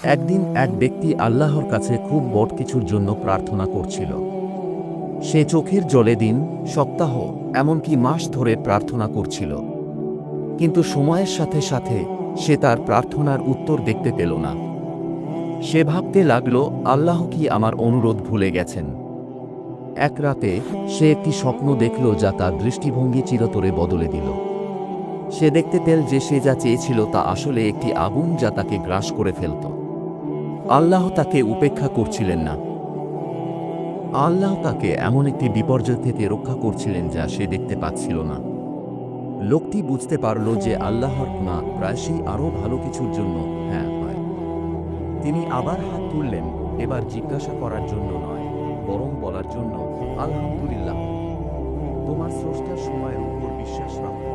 একদিন এক ব্যক্তি আল্লাহর কাছে খুব বড় কিছুর জন্য প্রার্থনা করছিল। সে চোখের জলে দিন, সপ্তাহ, এমনকি মাস ধরে প্রার্থনা করছিল। কিন্তু সময়ের সাথে সাথে সে তার প্রার্থনার উত্তর দেখতে পেল না। সে ভাবতে লাগল, আল্লাহ কি আমার অনুরোধ ভুলে গেছেন? এক রাতে সে একটি স্বপ্ন দেখল যা তার দৃষ্টিভঙ্গি চিরতরে বদলে দিল। সে দেখতে পেল যে সে যা চেয়েছিল তা আসলে একটি আগুন যা তাকে গ্রাস করে ফেলত। আল্লাহ তাকে উপেক্ষা করছিলেন না। আল্লাহ তাকে এমন একটি বিপর্যয় থেকে রক্ষা করছিলেন যা সে দেখতে পাচ্ছিল না। লোকটি বুঝতে পারল যে আল্লাহর না প্রায়শই আরও ভালো কিছুর জন্য হ্যাঁ হয়। তিনি আবার হাত তুললেন, এবার জিজ্ঞাসা করার জন্য নয়, বরং বলার জন্য, আলহামদুলিল্লাহ, তোমার স্রষ্টার সময়ের উপর বিশ্বাস রাখো।